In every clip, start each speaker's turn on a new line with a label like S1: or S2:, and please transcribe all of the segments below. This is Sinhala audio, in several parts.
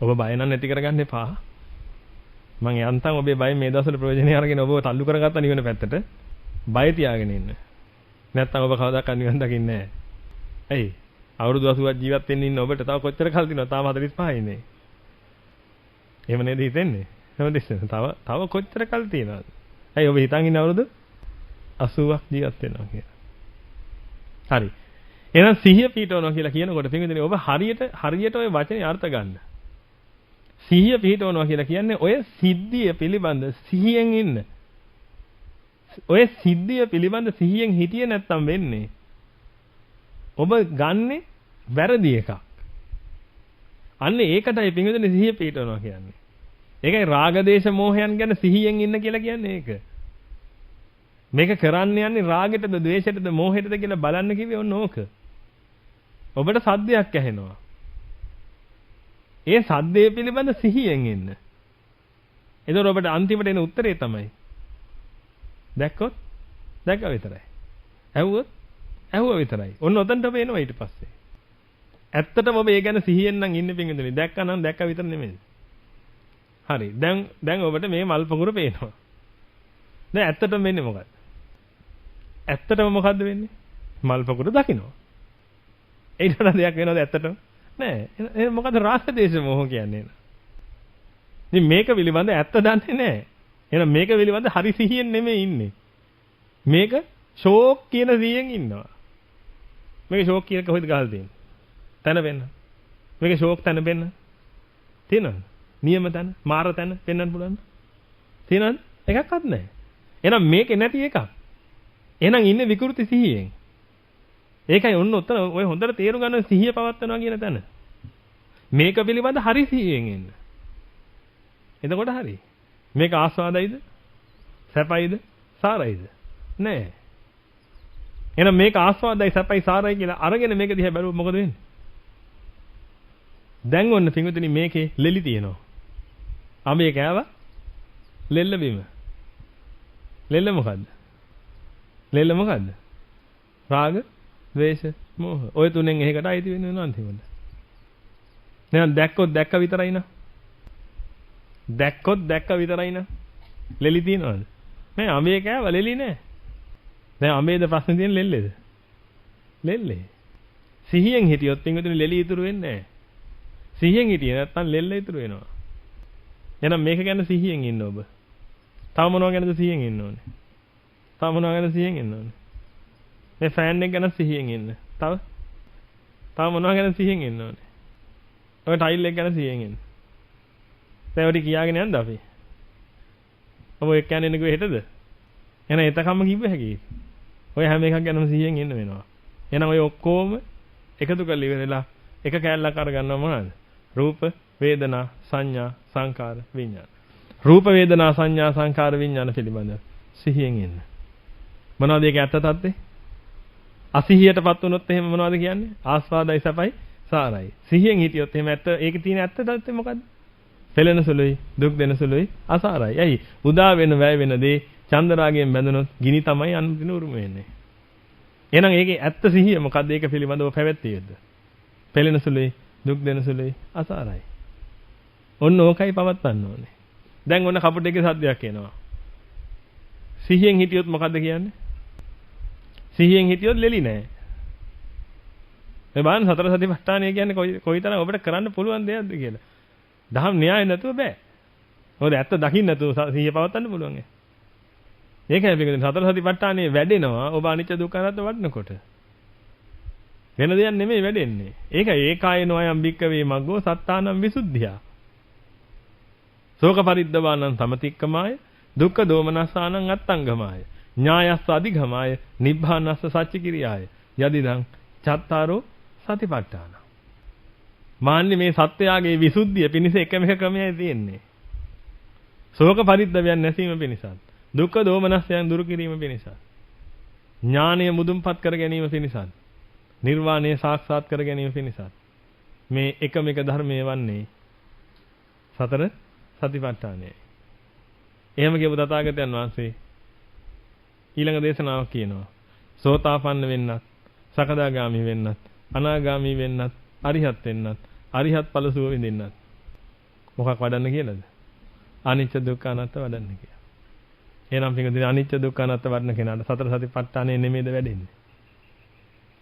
S1: ඔබ බය නම් නැති කරගන්න එපා. මම යන්තම් ඔබේ බය මේ දවස්වල ප්‍රයෝජනෙ අරගෙන ඔබව තල්ලු කරගත්තා නිවන පැත්තට. බය තියාගෙන ඉන්න. නැත්තම් ඔබ කවදාවත් නිවන් දකින්නේ නැහැ. ඇයි? අවුරුදු 80ක් ජීවත් වෙන්න ඉන්න ඔබට තව කොච්චර කල් දිනවද? තාම 45 ඉන්නේ. එහෙම නේද හිතෙන්නේ? හැමදෙස්සෙම තව කොච්චර කල් තියෙනවද? ඇයි ඔබ හිතන් ඉන්න අවුරුදු 80ක් ජීවත් වෙනවා කියලා. හරි. එහෙනම් සිහිය පිටවනවා කියලා කියනකොට පින්විතනේ ඔබ හරියට ওই වචනේ අර්ථ ගන්න. සිහිය පිටවනවා කියලා කියන්නේ ඔය සිද්ධිය පිළිබඳ සිහියෙන් ඉන්න. ඔය සිද්ධිය පිළිබඳ සිහියෙන් හිටියේ නැත්තම් වෙන්නේ ඔබ ගන්නෙ වැරදි එකක්. අන්න ඒකටයි පින්විතනේ සිහිය පිටවනවා කියන්නේ. ඒකයි රාග දේශ මොහයන් ගැන සිහියෙන් ඉන්න කියලා කියන්නේ ඒක. මේක කරන්න යන්නේ රාගෙටද ද්වේෂෙටද මොහෙටද කියලා බලන්න කිව්වේ ඔන්න ඕක. ඔබට සද්දයක් ඇහෙනවා. ඒ සද්දේ පිළිබඳ සිහියෙන් ඉන්න. එතකොට ඔබට අන්තිමට එන උත්තරේ තමයි දැක්කොත් දැක්ක විතරයි. ඇහුවොත් ඇහුව විතරයි. ඔන්න ඔතනට ඔබ එනවා ඊට පස්සේ. ඇත්තටම ඔබ ඒ ගැන සිහියෙන් නම් ඉන්නේ පින්විතනේ. දැක්කා නම් දැක්ක විතර නෙමෙයි. හරි. දැන් ඔබට මේ මල් පොකුර පේනවා. දැන් ඇත්තටම වෙන්නේ මොකක්ද? ඇත්තටම මොකද්ද වෙන්නේ? මල් පොකුර දකින්නවා. ඊට වඩා දෙයක් වෙනවද ඇත්තටම? නෑ. එහෙනම් මොකද්ද රාග දේශ මොහ කියන්නේ? ඉතින් මේක පිළිබඳ ඇත්ත දන්නේ නෑ. එහෙනම් මේක පිළිබඳ හරි සිහියෙන් නෙමෙයි ඉන්නේ. මේක ෂෝක් කියන සිහියෙන් ඉන්නවා. මේක ෂෝක් කියන කොහෙද ගහලා තියෙන්නේ? තන වෙන්න. මේක ෂෝක් තන වෙන්න. තියෙනවද? නියම තන, මාර තන පෙන්වන්න පුළුවන්ද? තියෙනවද? එකක්වත් නැහැ. එහෙනම් මේකේ නැති එකක්. එහෙනම් ඉන්නේ විකෘති සිහියෙන්. ඒකයි ඔන්න ඔතන ඔය හොඳට තේරුම් ගන්න සිහිය පවත්වනවා කියන තැන. මේක පිළිබඳ හරි සිහියෙන් ඉන්න. එතකොට හරි. මේක ආස්වාදයිද? සැපයිද? සාරයිද? නෑ. එහෙනම් මේක ආස්වාදයි සැපයි සාරයි කියලා අරගෙන මේක දිහා බැලුවොත් මොකද වෙන්නේ? දැන් ඔන්න පින්විතනි මේකේ ලෙලි තියෙනවා. අඹේ කෑවා ලෙල්ල බිම. ලෙල්ල මොකද්ද? ලෙල්ල මොකද්ද? රාග, ද්වේෂ, මෝහ. ඔය තුනෙන් එකකට අයිති වෙනවා අන්තිමට. නේද? දැක්කොත් දැක්ක විතරයි නා. දැක්කොත් දැක්ක විතරයි නා. ලෙලි තියනවද? නෑ අඹේ කෑවා ලෙලි නෑ. දැන් අඹේද ප්‍රශ්නේ තියෙන ලෙල්ලේද? ලෙල්ලේ. සිහියෙන් හිටියොත් පින්විතනි ලෙලි ඉතුරු වෙන්නේ නෑ. සිහියෙන් හිටියේ නැත්තම් ලෙල්ල ඉතුරු වෙනවා. එහෙනම් මේක ගැන සිහියෙන් ඉන්න ඔබ. තව මොනවා ගැනද සිහියෙන් ඉන්න ඕනේ? තව මොනවා ගැනද සිහියෙන් ඉන්න ඕනේ? මේ ෆෑන් එක ගැන සිහියෙන් ඉන්න. තව මොනවා ගැන සිහියෙන් ඉන්න ඕනේ? ඔය ටයිල් එක ගැන සිහියෙන් ඉන්න. දැන් ඔය කියාගෙන යන්න අපි. ඔබ එක් කියන්නේ නෙකුවේ හෙටද? එහෙනම් එතකම්ම කිව්ව හැකියි. ඔය හැම එකක් ගැනම සිහියෙන් ඉන්න වෙනවා. එහෙනම් ඔය ඔක්කොම එකතු කරලා ඉවරලා එක කැලලක් අරගන්නවා මොනවද? රූප, වේදනා, සංඥා, සංකාර, විඥාන. රූප, වේදනා, සංඥා, සංකාර, විඥාන පිළිබඳ සිහියෙන් ඉන්න. මොනවද ඒකේ ඇත්ත තත්ත්වේ? අසිහියටපත් වුණොත් එහෙම මොනවද කියන්නේ? ආස්වාදයි සැපයි සාරයි. සිහියෙන් හිටියොත් එහෙම ඇත්ත ඒකේ තියෙන ඇත්ත තත්ත්වේ මොකද්ද? පෙළෙන සුළුයි, දුක් දෙන සුළුයි, අසාරයි. ඇයි? උදා වෙන වැය වෙන දේ චන්දරාගයෙන් බැඳුනොත් ගිනි තමයි අන්තිම උරුම වෙන්නේ. එහෙනම් ඒකේ ඇත්ත සිහිය මොකද්ද? ඒක පිළිබඳව පැවැත්තිය යුතුද? පෙළෙන සුළුයි, දුක් දෙන සුළුයි, අසාරයි. ඔන්න ඕකයි පවත්වන්න ඕනේ. දැන් ඔන්න කපුටේගේ සද්දයක් එනවා. සිහියෙන් හිටියොත් මොකද්ද කියන්නේ? සිහියෙන් හිටියොත් ලෙලි නෑ. මේ බලන්න සතර සතිපට්ඨානය කියන්නේ කොයිතරම් ඔබට කරන්න පුළුවන් දෙයක්ද කියලා. දහම් න්‍යාය නැතුව බෑ. මොකද ඇත්ත දකින්න නැතුව සිහිය පවත්වන්න පුළුවන් ඒ. ඒකයි මේක සතර සතිපට්ඨානයේ වැඩෙනවා ඔබ අනිත්‍ය දුක්ඛ අනාත්ම වඩනකොට. වෙන දෙයක් නෙමෙයි වැඩෙන්නේ. ඒකයි ඒකායනෝ අයම් භික්කවේ මග්ගෝ සත්තානම් විසුද්ධියා. ශෝක පරිද්දවානං සමතික්කමාය දුක්ඛ දෝමනස්සානං අත්තංගමාය ඥායස්ස අධිගමාය නිබ්බානස්ස සච්චිකිරියාය යදිදං චත්තාරෝ සතිපට්ඨාන. මාන්නේ මේ සත්‍යයගේ විසුද්ධිය පිණිස එකම එක ක්‍රමයයි තියෙන්නේ. ශෝක පරිද්දවයන් නැසීම පිණිසත් දුක්ඛ දෝමනස්සයන් දුරු කිරීම පිණිසත් ඥානය මුදුන්පත් කර ගැනීම පිණිසත් නිර්වාණය සාක්ෂාත් කර ගැනීම පිණිසත් මේ එකම එක ධර්මයේ වන්නේ සතර සතිපට්ඨානයයි. එහෙම කියපු තථාගතයන් වහන්සේ ඊළඟ දේශනාවක් කියනවා. සෝතාපන්න වෙන්නත්, සකදාගාමි වෙන්නත්, අනාගාමි වෙන්නත්, අරිහත් වෙන්නත්, අරිහත් ඵල සුව විඳින්නත්. මොකක් වඩන්න කියලාද? අනිච්ච දුක්ඛ අනාත්ම වඩන්න කියලා. එහෙනම් පිටුදින අනිච්ච දුක්ඛ අනාත්ම වඩන කෙනාට සතර සතිපට්ඨානෙ නෙමෙයිද වැඩෙන්නේ?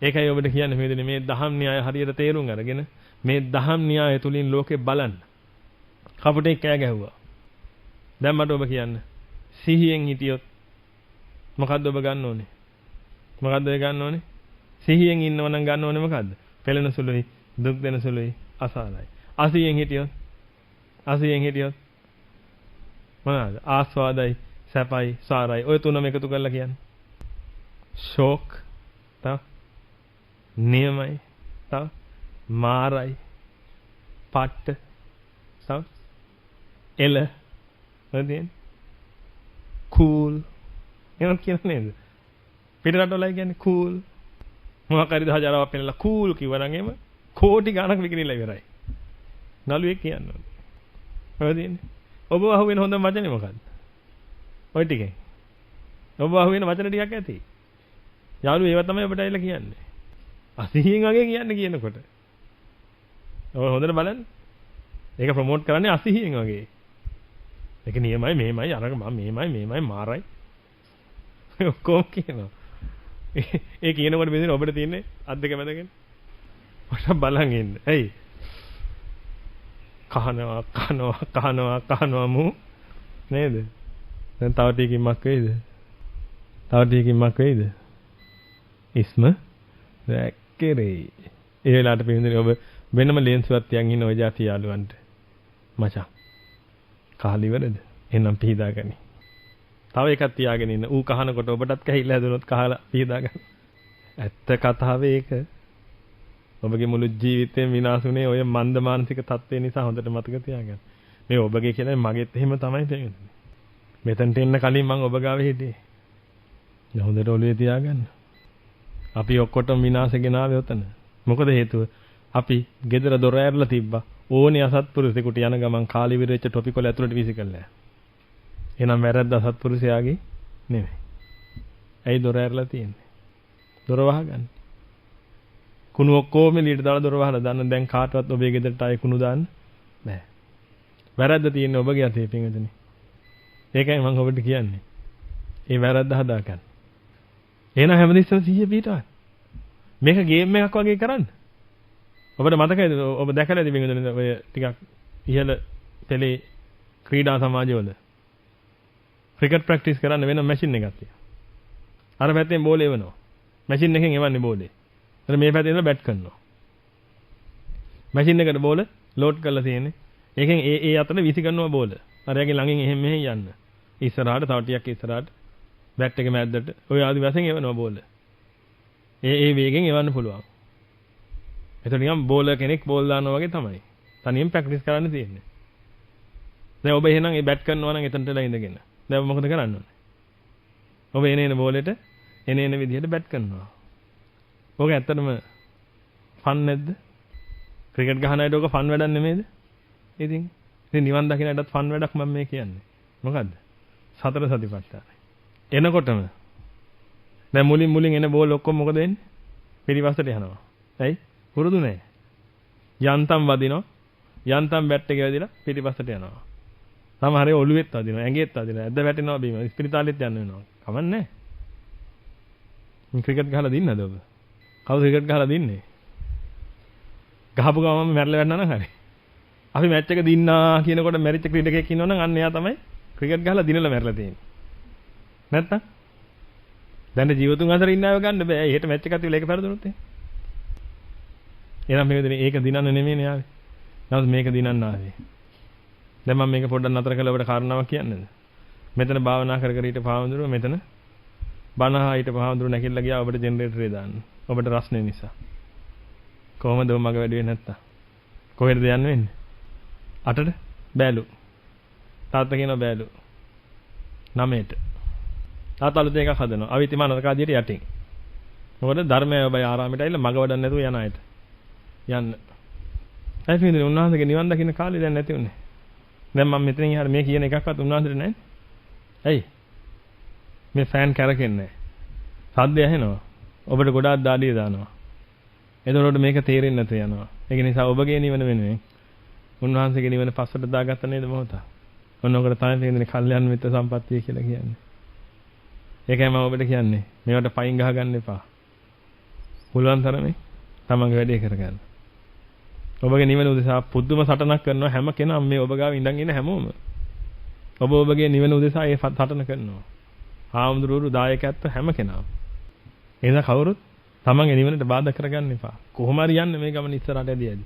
S1: ඒකයි ඔබට කියන්නේ මේ මේ දහම් න්‍යාය හරියට තේරුම් අරගෙන මේ දහම් න්‍යාය තුලින් ලෝකේ බලන්න. කපුටේ කෑ ගැහුවා. දැන් මට ඔබ කියන්න. සිහියෙන් හිටියොත් මොකද්ද ඔබ ගන්න ඕනේ? මොකද්ද ඔය ගන්න ඕනේ? සිහියෙන් ඉන්නව නම් ගන්න ඕනේ මොකද්ද? පෙළෙන සුළුයි, දුක් දෙන සුළුයි, අසාරයි. අසියෙන් හිටියොත් මොනවාද? ආස්වාදයි, සැපයි, සාරයි. ඔය තුනම එකතු කරලා කියන්නේ. ශෝක්, තව නියමයි, තව මාරයි, පට්ට, තව එල, හරිද? කූල්. එහෙම කියන්නේ නේද? පිටරටවලයි කියන්නේ කූල්. මොකක් හරි 10,000ක් පෙන්නලා කූල් කිව්වනම් එහෙම කෝටි ගණක් විකිනිලා ඉවරයි. නළුවෙක් කියන්නේ. හරිද? ඔබ අහුවෙන හොඳම වචනේ මොකද්ද? ඔය ටිකෙන්. ඔබ අහුවෙන වචන ටිකක් ඇති. යාළුවෝ ඒවා තමයි ඔබට ඇවිල්ලා කියන්නේ. අසිහියෙන් වගේ කියන්නේ කියනකොට. ඔය හොඳට බලන්න. ඒක ප්‍රොමෝට් කරන්නේ අසිහියෙන් වගේ. ඒක නියමයි මේමයි අරක මම මේමයි මාරයි. ඔක්කොම කියනවා. ඒ කියනකොට මෙතන ඔබට තියෙන්නේ අත් දෙක මැදගෙන. ඔන්න බලන් ඉන්න. ඇයි? කහනවා මු නේද? දැන් තව ටිකකින් මක් වෙයිද? ඉස්ම දැක්කේරේ. ඒ වෙලාවට පින්දුනේ ඔබ වෙනම ලේන්සුවක් තියන් ඉන්න ඔය જાති යාළුවන්ට. මචං. කහලි ඉවරද? එහෙනම් පිහදා ගනි. තව එකක් තියාගෙන ඉන්න. ඌ කහනකොට ඔබටත් කැහිලා හැදුනොත් කහලා පිහදා ගන්න. ඇත්ත කතාව ඒක. ඔබගේ මුළු ජීවිතේම විනාශුනේ ඔය මන්ද මානසික තත්ත්වය නිසා හොඳට මතක තියාගන්න. මේ ඔබගේ කියලා මගෙත් එහෙම තමයි තේරෙන්නේ. මෙතනට එන්න කලින් මම ඔබ ගාව හිටියේ. දැන් හොඳට ඔළුවේ තියාගන්න. අපි ඔක්කොටම විනාශගෙන ආවේ උතන. මොකද හේතුව? අපි ගෙදර දොර ඇරලා තිබ්බා. ඕනේ අසත්පුරුෂයෙකුට යන ගමන් කාලි විරෙච්ච ටොපි කොල ඇතුළට වීසිකල්ලා. එහෙනම් වැරද්ද අසත්පුරුෂයාගේ නෙමෙයි. ඇයි දොර ඇරලා තියෙන්නේ? දොර වහගන්න. කුණු ඔක්කොම එළියට දාලා දොර වහලා දාන්න. දැන් කාටවත් ඔබේ ගෙදරට ආයේ කුණු දාන්න බෑ. වැරද්ද තියෙන්නේ ඔබගේ අතේ පින්වතුනි. ඒකයි මම ඔබට කියන්නේ. ඒ වැරද්ද හදා ගන්න. එහෙනම් හැමදෙස්සම 100 පිටවන්න. මේක ගේම් එකක් වගේ කරන්න. ඔබට මතකයිද ඔබ දැකලා ඉතින් පින්වතුනි ඔය ටිකක් ඉහළ පෙළේ ක්‍රීඩා සමාජවල ක්‍රිකට් ප්‍රැක්ටිස් කරන්න වෙන මැෂින් එකක් තියෙනවා. අර පැත්තෙන් බෝලේ එවනවා. මැෂින් එකෙන් එවන්නේ බෝලේ. ඊට මේ පැත්තේ ඉඳලා බැට් කරනවා. මැෂින් එකට බෝල ලෝඩ් කරලා තියෙන්නේ. ඒකෙන් ඒ අතට විසි කරනවා බෝල. අරයාගේ ළඟින් එහෙම මෙහෙම යන්න. ඉස්සරහට තව ටිකක් ඉස්සරහට බැට් එක මැද්දට ඔය ආදි වශයෙන් එවනවා බෝල. ඒ වේගෙන් එවන්න පුළුවන්. එතකොට නිකන් බෝලර් කෙනෙක් බෝල් දානවා වගේ තමයි. තනියෙන් ප්‍රැක්ටිස් කරන්න තියෙන්නේ. දැන් ඔබ එහෙනම් ඒ බැට් කරනවා නම් එතනටලා ඉඳගෙන. දැන් මොකද කරන්න ඕනේ? ඔබ එන බෝලෙට එන විදිහට බැට් කරනවා. ඔක ඇත්තටම ෆන් නැද්ද? ක්‍රිකට් ගහන අයට ඔක ෆන් වැඩක් නෙමෙයිද? ඉතින් නිවන් දකින්න අයටත් ෆන් වැඩක් මම මේ කියන්නේ. මොකද්ද? සතර සතිපට්ඨානයි. එනකොටම දැන් මුලින් එන බෝල් ඔක්කොම මොකද වෙන්නේ? පිටිපස්සට යනවා. ඇයි? පුරුදු නැහැ. යන්තම් වදිනවා. යන්තම් බැට් එක වැදිලා පිටිපස්සට යනවා. සමහර අය ඔළුවෙත් වදිනවා, ඇඟෙත් වදිනවා, ඇද්ද වැටෙනවා බීම. ස්පිරිතාලෙත් යන්න වෙනවා. කමන්නේ. ක්‍රිකට් ගහලා දින්නද ඔබ? කවුද ක්‍රිකට් ගහලා දින්නේ? ගහපු ගමම මැරලා වැටෙනා නම් හරි. අපි මැච් එක දින්නා කියනකොට මැරිච්ච ක්‍රීඩකයෙක් ඉන්නවනම් අන්න එයා තමයි ක්‍රිකට් ගහලා දිනලා මැරලා තියෙන්නේ. නැත්තම් දැන් ජීවතුන් අතර ඉන්න අය ගන්න බෑ. එහෙට මැච් එකක් තියලා ඒක පෙරදුනොත් එහෙනම් මේ විදිහේ ඒක දිනන්න නෙමෙයිනේ ආවේ. නමුත් මේක දිනන්න ආවේ. දැන් මම මේක පොඩ්ඩක් නතර කරලා ඔබට කාරණාවක් කියන්නද? මෙතන භාවනා කර කර හිට පාවඳුරුව මෙතන බණහා හිට පාවඳුරුව නැකිලා ගියා ඔබට ජෙනරේටරේ දාන්න. ඔබට රස්නේ නිසා. කොහොමද ඔබ මග වැඩි වෙන්නේ නැත්තම්? කොහෙද යන්න වෙන්නේ? අටට බෑලු. තාත්තා කියනවා බෑලු. 9ට. තාත්තා අලුත් එකක් හදනවා. අවිතිමාන නරකාදියට යටින්. මොකද ධර්මය ඔබයි ආරාමයට ඇවිල්ලා මග වඩන්න නැතුව යන අයට. යන්න. ඇයි පින්දුනේ උන්වහන්සේගේ නිවන් දකින්න කාලේ දැන් නැති උනේ. දැන් මම මෙතනින් එහාට මේ කියන එකක්වත් උන්වහන්සේට නැහැ. ඇයි? මේ ෆෑන් කරකෙන්නේ නැහැ. සද්ද ඇහෙනවා. ඔබට ගොඩාක් දාඩිය දානවා. එතකොට මේක තේරෙන්නේ නැතු යනවා. ඒක නිසා ඔබගේ නිවන වෙනුවෙන් උන්වහන්සේගේ නිවන පස්සට දාගත්ත නේද මොහොත. ඔන්න ඔකට තමයි තේරෙන්නේ කල්යන් මිත්‍ර සම්පත්තිය කියලා කියන්නේ. ඒකයි මම ඔබට කියන්නේ. මේවට පයින් ගහ ගන්න එපා. පුළුවන් තරමේ තමන්ගේ වැඩේ කරගන්න. ඔබගේ නිවන උදෙසා පුදුම සටනක් කරනවා හැම කෙනාම මේ ඔබ ගාව ඉඳන් ඉන්න හැමෝම. ඔබ ඔබගේ නිවන උදෙසා ඒ සටන කරනවා. ආම්දුරුරු දායකයන්ට හැම කෙනාම. එහෙනම් කවුරුත් තමන්ගේ නිවනට බාධා කරගන්න එපා. කොහොම හරි යන්න මේ ගමන ඉස්සරහට ඇදියදී.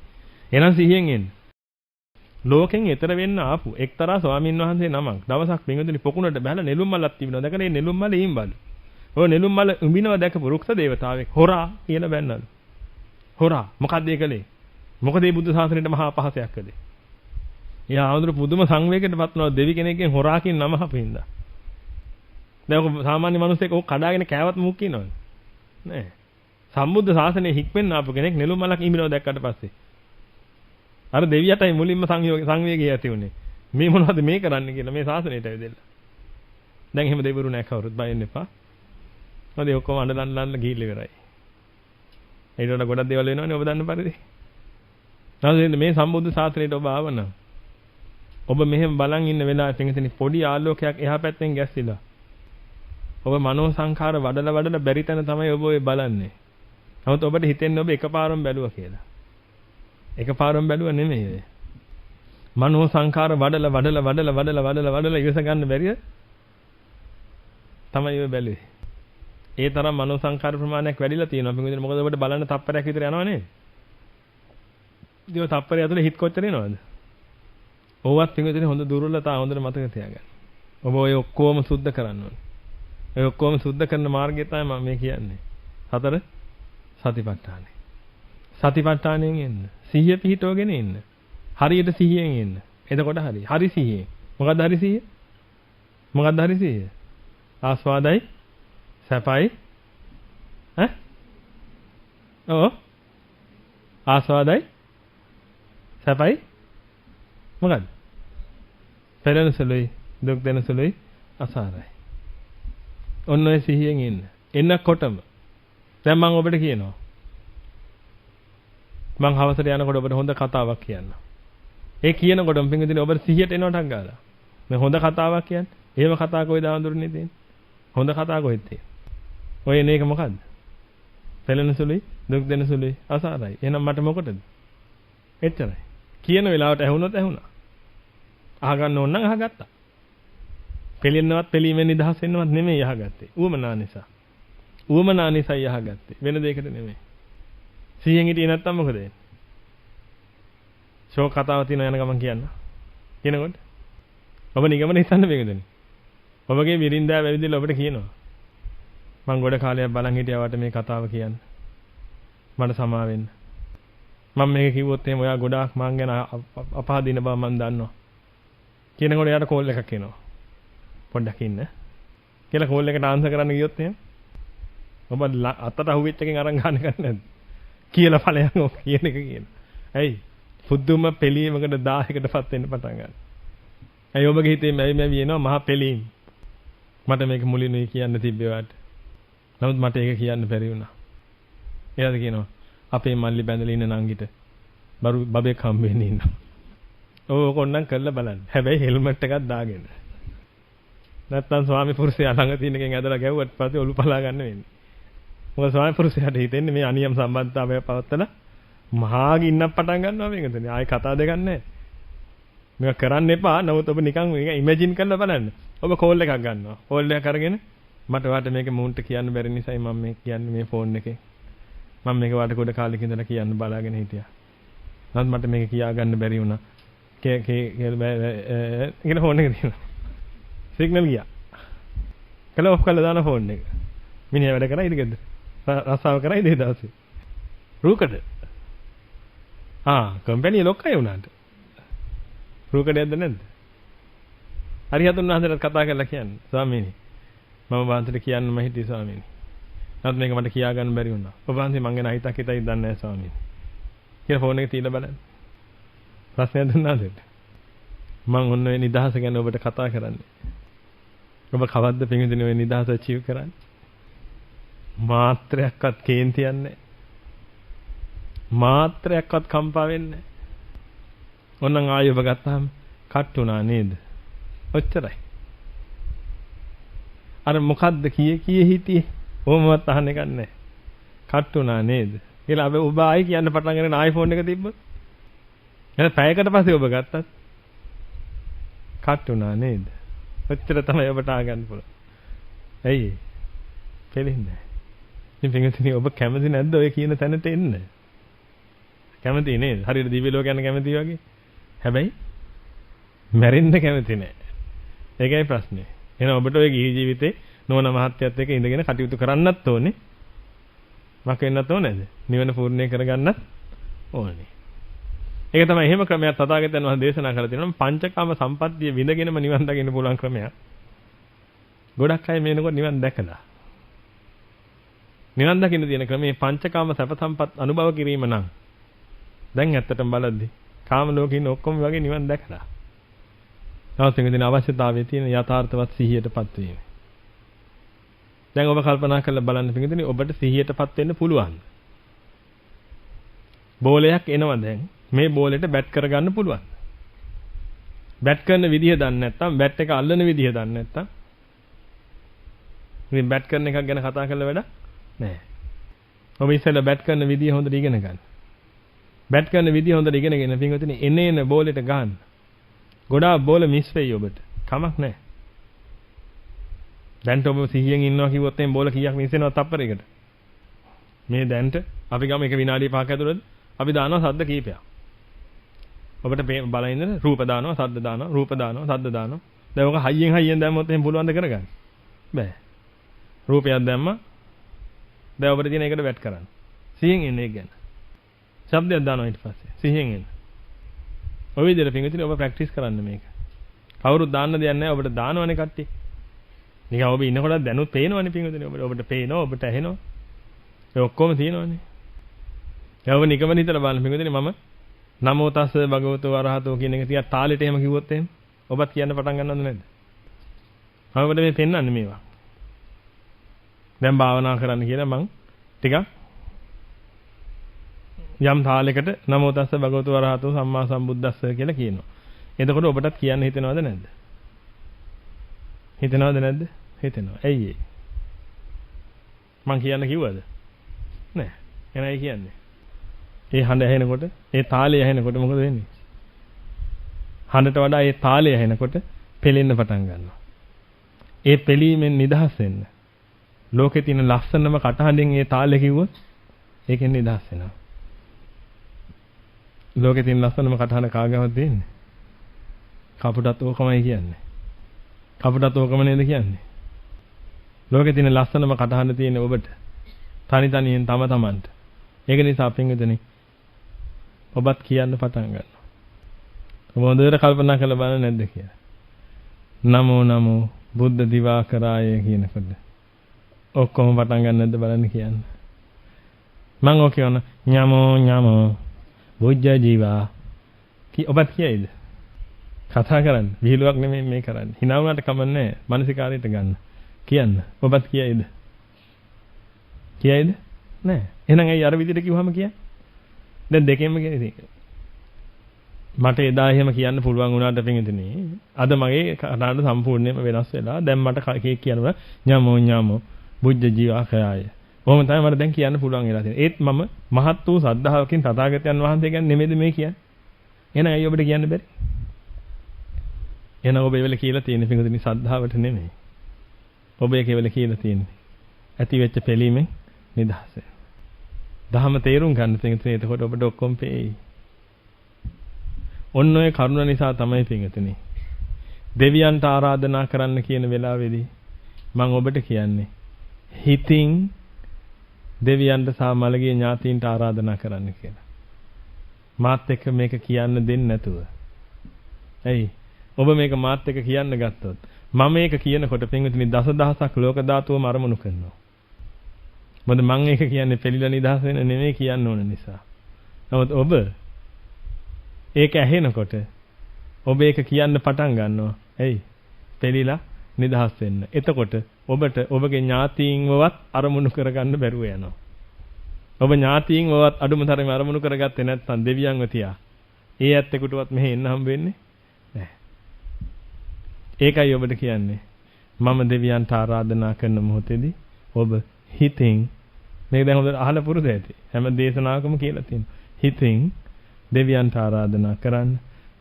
S1: එහෙනම් සිහියෙන් එන්න. ලෝකෙන් එතර වෙන්න ආපු එක්තරා ස්වාමීන් වහන්සේ නමක් දවසක් පින්වතුනි පොකුණට බහලා නෙළුම් මලක් තිබුණා. දැකලා මේ නෙළුම් මල ඊම්බලු. ඔය නෙළුම් මල උඹිනවා දැකපු රුක්ෂ දේවතාවෙක් හොරා කියලා බැන්නලු. හොරා මොකද්ද ඒ කලේ? මොකද මේ බුද්ධ ශාසනයට මහා අපහාසයක් කළේ? එයා ආවුදුර පුදුම සංවේගයකටපත් වුණා දෙවි කෙනෙක්ගෙන් හොරා කියන නම හපින්දා. දැන් ඔක සාමාන්‍ය මිනිස්සෙක් ඔක කඩාගෙන කෑවත් මුක් කියනවනේ. නෑ. සම්බුද්ධ ශාසනයේ හික්මෙන් ආපු කෙනෙක් නෙළුම් මලක් ඊඹිනවා දැක්කට පස්සේ අර දෙවියටයි මුලින්ම සංවේගය ඇති උනේ. මේ මොනවද මේ කරන්නේ කියලා මේ ශාසනයට ඇවිදෙලා. දැන් එහෙම දෙවිවරු නැහැ කවුරුත් බය වෙන්න එපා. මොකද ඒ ඔක්කොම අඬ ගිහිල්ලා ඉවරයි. ඊට වඩා ගොඩක් දේවල් වෙනවනේ ඔබ දන්න පරිදි. නැත්නම් මේ සම්බුද්ධ ශාසනයට ඔබ ආවනම් ඔබ මෙහෙම බලන් ඉන්න වෙලාවේ පිටින් පොඩි ආලෝකයක් එහා පැත්තෙන් ගැස්සිලා. ඔබ මනෝ සංඛාර වඩලා බැරි තැන තමයි ඔබ ඔය බලන්නේ. නමුත් ඔබට හිතෙන්නේ ඔබ එකපාරම බැලුවා කියලා. එකපාරම බැලුවා නෙමෙයි. මනෝ සංඛාර වඩලා ඉවස ගන්න බැරිය තමයි ඔය බැලුවේ. ඒ තරම් මනෝ සංඛාර ප්‍රමාණයක් වැඩිලා තියෙනවා. පිටින් මොකද ඔබට බලන්න තප්පරයක් විතර යනවා නේද? ඉතින් තප්පරය ඇතුලේ හිත කොච්චර එනවද? ඕවත් පිටින් හොඳ දුර්වලතා හොඳට මතක තියාගන්න. ඔබ ඔය ඔක්කොම සුද්ධ කරන්න ඕනේ. ඔය ඔක්කොම සුද්ධ කරන මාර්ගය තමයි මම මේ කියන්නේ. 4 සතිපට්ඨානෙ. සතිපට්ඨානෙන් එන්න. සිහිය පිහිටවගෙන එන්න. හරියට සිහියෙන් එන්න. එතකොට හරි. හරි සිහියෙන්. මොකද්ද හරි සිහිය? මොකද්ද හරි සිහිය? ආස්වාදයි සැපයි ඈ? ඔව්. ආස්වාදයි සැපයි මොකද්ද? පෙරෙන සුළුයි දුක් දෙන සුළුයි අසාරයි. ඔන්න ඔය සිහියෙන් එන්න. එන්නකොටම දැන් මම ඔබට කියනවා. මං හවසට යනකොට ඔබට හොඳ කතාවක් කියන්න. ඒ කියනකොටම පින්විතනේ ඔබට සිහියට එනවටක් ගාලා. මේ හොඳ කතාවක් කියන්නේ. එහෙම කතා කොයි දාඳුරන්නේ තියෙන්නේ? හොඳ කතා කොහෙද තියෙන්නේ? ඔය එන එක මොකද්ද? පෙළෙන සුළුයි, දුක් දෙන සුළුයි, අසාරයි. එහෙනම් මට මොකටද? එච්චරයි. කියන වෙලාවට ඇහුනොත් ඇහුණා. අහගන්න ඕන නම් අහගත්තා. පෙළෙන්නවත් පෙළීමෙන් නිදහස් වෙන්නවත් නෙමෙයි අහගත්තේ. ඌමනා නිසා. ඌමනා නිසායි අහගත්තේ. වෙන දෙයකට නෙමෙයි. සිහියෙන් හිටියේ නැත්තම් මොකද වෙන්නේ? ෂෝක් කතාවක් තියෙන යන ගමන් කියන්න. කියනකොට ඔබ නිගමන හිතන්න මේකදනේ. ඔබගේ විරින්දා වැවිදිලා ඔබට කියනවා. මං ගොඩ කාලයක් බලන් හිටියාවට මේ කතාව කියන්න. මට සමා වෙන්න. මම මේක කිව්වොත් එහෙම ඔයා ගොඩාක් මං ගැන අපහදින බව මං දන්නවා. කියනකොට එයාට කෝල් එකක් එනවා. පොඩ්ඩක් ඉන්න. කියලා කෝල් එකට ආන්සර් කරන්න ගියොත් එහෙම ඔබ අතට අහුවෙච්ච එකෙන් අරන් ගන්න එක නැද්ද? කියලා ඵලයන් ඔක් කියන එක කියන. ඇයි? පුදුම පෙළීමකට 1000කටපත් වෙන්න පටන් ගන්නවා. ඇයි ඔබගේ හිතේ මැවි එනවා මහා පෙළීම්. මට මේක මුලින්ම කියන්න තිබ්බේ වාට. නමුත් මට ඒක කියන්න බැරි වුණා. එයාද කියනවා අපේ මල්ලි බැඳලා ඉන්න නංගිට බබෙක් හම්බ වෙන්නේ ඉන්නවා. ඕක ඕනනම් කරලා බලන්න. හැබැයි හෙල්මට් එකක් දාගෙන. නැත්තම් ස්වාමි පුරුෂයා ළඟ තියෙන එකෙන් ඇදලා ගැව්වට පස්සේ ඔලු පලා ගන්න වෙන්නේ. මොකද ස්වාමි පුරුෂයාට හිතෙන්නේ මේ අනියම් සම්බන්ධතාවය පවත්තලා මහා ගින්නක් පටන් ගන්නවා මේකද. ආයේ කතා දෙකක් නැහැ. මේක කරන්න එපා. නමුත් ඔබ නිකන් මේක ඉමේජින් කරලා බලන්න. ඔබ කෝල් එකක් ගන්නවා. කෝල් එකක් අරගෙන මට වාට මේක මූන්ට කියන්න බැරි නිසායි මම මේ කියන්නේ මේ ෆෝන් එකේ. මම මේක වාට කොට කාලෙක ඉඳලා කියන්න බලාගෙන හිටියා. නමුත් මට මේක කියා ගන්න බැරි වුණා. කියන ෆෝන් එක තියෙනවා. සිග්නල් ගියා. කළා ඔෆ් කළා දාන ෆෝන් එක. මිනිහා වැඩ කරා ඉතින් රස්සාව කරා ඉතින් දවසේ. රූකඩ. කම්පැනි ලොක්කයි උනාට. රූකඩයක්ද නැද්ද? හරියටම උන්වහන්සේට කතා කරලා කියන්නේ ස්වාමීනි මම වහන්සේට කියන්න මම හිටියේ ස්වාමීනි. නැත්නම් මේක මට කියා ගන්න බැරි වුණා. ඔබ වහන්සේ මං ගැන හිතක් හිතයි දන්නේ නැහැ ස්වාමීනි. කියලා ෆෝන් එක තියලා බලන්න. ප්‍රශ්නයක් දුන්නාද? මං ඔන්න ඔය නිදහස ගැන ඔබට කතා කරන්නේ. ඔබ කවද්ද පින්විතනේ ඔය නිදහස අචීව් කරන්නේ? මාත්‍රයක්වත් කේන්තියක් නැහැ. මාත්‍රයක්වත් කම්පා වෙන්නේ නැහැ. ඕනනම් ආයෙ ඔබ ගත්තාම කට්ටුනා නේද? ඔච්චරයි. අර මොකද්ද කීයේ හිටියේ? ඕමවත් අහන්න එකක් නැහැ. කට්ටුනා නේද? කියලා ඔබ ආයෙ කියන්න පටන් ගන්න iPhone එක තිබ්බොත්. එහෙනම් පැයකට පස්සේ ඔබ ගත්තත් කට්ටුනා නේද? ඔච්චර තමයි ඔබට ආගන්න පුළුවන්. ඇයි? තේරෙන්නේ නැහැ. ඉතින් පින්වතුනි ඔබ කැමති නැද්ද ඔය කියන තැනට එන්න? කැමති නේද? හරියට දිව්‍ය ලෝක යන කැමති වගේ. හැබැයි මැරෙන්න කැමති නැහැ. ඒකයි ප්‍රශ්නේ. එහෙනම් ඔබට ඔය ගිහි ජීවිතේ නෝන මහත්යත් එක්ක ඉඳගෙන කටයුතු කරන්නත් ඕනේ. මක් වෙන්නත් ඕනේද? නිවන පූර්ණේ කරගන්නත් ඕනේ. ඒක තමයි එහෙම ක්‍රමයක් තථාගතයන් වහන්සේ දේශනා කරලා තියෙනවා. පංචකාම සම්පත්තිය විඳගෙනම නිවන් දකින්න පුළුවන් ක්‍රමයක්. ගොඩක් අය මේනකොට නිවන් දැකලා. නිවන් දකින්න තියෙන ක්‍රමේ පංචකාම සැප සම්පත් අනුභව කිරීම නම් දැන් ඇත්තටම බලද්දි කාම ලෝකේ ඉන්න ඔක්කොම වගේ නිවන් දැකලා. තවත් එකකින් අවශ්‍යතාවයේ තියෙන යථාර්ථවත් සිහියටපත් වීම. දැන් ඔබ කල්පනා කරලා බලන්න පිටින් ඔබට සිහියටපත් වෙන්න පුළුවන්. බෝලයක් එනවා දැන්. මේ බෝලෙට බැට් කරගන්න පුළුවන්. බැට් කරන විදිහ දන්නේ නැත්නම් බැට් එක අල්ලන විදිහ දන්නේ නැත්නම් ඉතින් බැට් කරන එකක් ගැන කතා කරලා වැඩක් නැහැ. ඔබ ඉස්සෙල්ලා බැට් කරන විදිහ හොඳට ඉගෙන ගන්න. බැට් කරන විදිහ හොඳට ඉගෙනගෙන පින්වතුනි එනේන බෝලෙට ගහන්න. ගොඩාක් බෝල මිස් වෙයි ඔබට. කමක් නැහැ. දැන් ඔබ 100න් ඉන්නවා කිව්වොත් එම් බෝල කීයක් මිස් වෙනවද තප්පරයකට? මේ දැන්ට අපි ගම එක විනාඩි 5ක් ඇතුළත අපි දානවා සද්ද කීපයක්. ඔබට බලන්න රූප දානවා, සද්ද දානවා, රූප දානවා, සද්ද දානවා. දැන් ඔක හයියෙන් දැම්මොත් එහෙම පුළුවන් ද කරගන්න? බෑ. රූපයක් දැම්මා. දැන් ඔබට තියෙන එකට වැට් කරන්න. 100න් එන්නේ ඒක ගැන. ශබ්දයක් දානවා ඊට පස්සේ 100න් එන්න. ඔය විදිහට පින්විතනේ ඔබ ප්‍රැක්ටිස් කරන්න මේක. කවුරුත් දාන්න දෙයක් නැහැ ඔබට දානවනේ කට්ටිය. නිකන් ඔබ ඉන්නකොට දැනුත් පේනවනේ පින්විතනේ ඔබට පේනවා ඔබට ඇහෙනවා. ඒ ඔක්කොම තියෙනවනේ. ඒ ඔබ නිකම හිතලා බලන්න පින්විතනේ මම නමෝ තස්ස භගවතු වරහතෝ කියන එක තියා තාලෙට එහෙම කිව්වොත් එහෙම ඔබත් කියන්න පටන් ගන්නවද නැද්ද? මම ඔබට මේ පෙන්වන්නේ මේවා. දැන් භාවනා කරන්න කියලා මං ටිකක් යම් තාලයකට නමෝ තස්ස භගවතු වරහතෝ සම්මා සම්බුද්දස්ස කියලා කියනවා. එතකොට ඔබටත් කියන්න හිතෙනවද නැද්ද? හිතෙනවද නැද්ද? හිතෙනවා. ඇයි ඒ? මං කියන්න කිව්වද? නෑ. එනයි කියන්නේ. ඒ හඬ ඇහෙනකොට, ඒ තාලය ඇහෙනකොට මොකද වෙන්නේ? හඬට වඩා ඒ තාලය ඇහෙනකොට පෙලෙන්න පටන් ගන්නවා. ඒ පෙලීමෙන් නිදහස් වෙන්න. ලෝකේ තියෙන ලස්සනම කටහඬෙන් ඒ තාලය කිව්වොත් ඒකෙන් නිදහස් වෙනවා. ලෝකේ තියෙන ලස්සනම කටහඬ කාගාවද දෙන්නේ? කපුටත් ඕකමයි කියන්නේ. කපුටත් ඕකම නේද කියන්නේ? ලෝකේ තියෙන ලස්සනම කටහඬ තියෙන ඔබට තනි තනියෙන් තම තමන්ට. ඒක නිසා පින්විතනේ ඔබත් කියන්න පටන් ගන්නවා. ඔබ හොඳට කල්පනා කරලා බලන්න නැද්ද කියලා. නමෝ නමෝ බුද්ධ දිවාකරාය කියනකොට ඔක්කොම පටන් ගන්න නැද්ද බලන්න කියන්න. මම ඔක කියන ඤමෝ ඤමෝ බුද්ධ ජීවා ඔබත් කියයිද? කතා කරන්න. විහිළුවක් නෙමෙයි මේ කරන්නේ. hina වුණාට කමන්නේ නැහැ. මානසිකාරයට ගන්න. කියන්න. ඔබත් කියයිද? කියයිද? නෑ. එහෙනම් ඇයි අර විදිහට කිව්වම කියන්නේ? දැන් දෙකෙන්ම කියන්නේ. මට එදා එහෙම කියන්න පුළුවන් වුණාට පිටිනේ. අද මගේ කතාවට සම්පූර්ණයෙන්ම වෙනස් වෙලා. දැන් මට කියනවා ඤමෝ ඤමෝ බුද්ධ ජීවාකරාය. කොහොම තමයි මට දැන් කියන්න පුළුවන් වෙලා තියෙන්නේ. ඒත් මම මහත් වූ ශ්‍රද්ධාවකින් තථාගතයන් වහන්සේ ගැන නෙමෙයිද මේ කියන්නේ. එහෙනම් ඇයි ඔබට කියන්න බැරි? එහෙනම් ඔබ ඒවල කියලා තියෙන පිටිනේ ශ්‍රද්ධාවට නෙමෙයි. ඔබ ඒකේවල කියලා තියෙන්නේ. ඇති වෙච්ච පෙළීමෙන් නිදහස. දහම තේරුම් ගන්න පිටිනේ එතකොට ඔබට ඔක්කොම පේයි. ඔන්න ඔය කරුණ නිසා තමයි පිටිනේ. දෙවියන්ට ආරාධනා කරන්න කියන වෙලාවේදී මම ඔබට කියන්නේ හිතින් දෙවියන්ට සහ මළගිය ඥාතීන්ට ආරාධනා කරන්න කියලා. මාත් එක්ක මේක කියන්න දෙන්නේ නැතුව. ඇයි? ඔබ මේක මාත් එක්ක කියන්න ගත්තොත් මම මේක කියනකොට පින්විතනි දසදහසක් ලෝක ධාතුවම අරමුණු කරනවා. මොකද මම ඒක කියන්නේ පිළිලා නිදහස් වෙන නෙමෙයි කියන්න ඕන නිසා. නමුත් ඔබ ඒක ඇහෙනකොට ඔබ ඒක කියන්න පටන් ගන්නවා. ඇයි? පිළිලා නිදහස් වෙන්න. එතකොට ඔබට ඔබගේ ඥාතීන්වවත් අරමුණු කරගන්න බැරුව යනවා. ඔබ ඥාතීන්වවත් අඩුම තරමේ අරමුණු කරගත්තේ නැත්නම් දෙවියන්ව තියා ඒ ඇත්තෙකුටවත් මෙහෙ එන්න හම්බ වෙන්නේ නැහැ. ඒකයි ඔබට කියන්නේ මම දෙවියන්ට ආරාධනා කරන මොහොතේදී ඔබ හිතින් මේක දැන් හොඳට අහලා පුරුදු ඇති. හැම දේශනාවකම කියලා තියෙනවා. හිතින් දෙවියන්ට ආරාධනා කරන්න,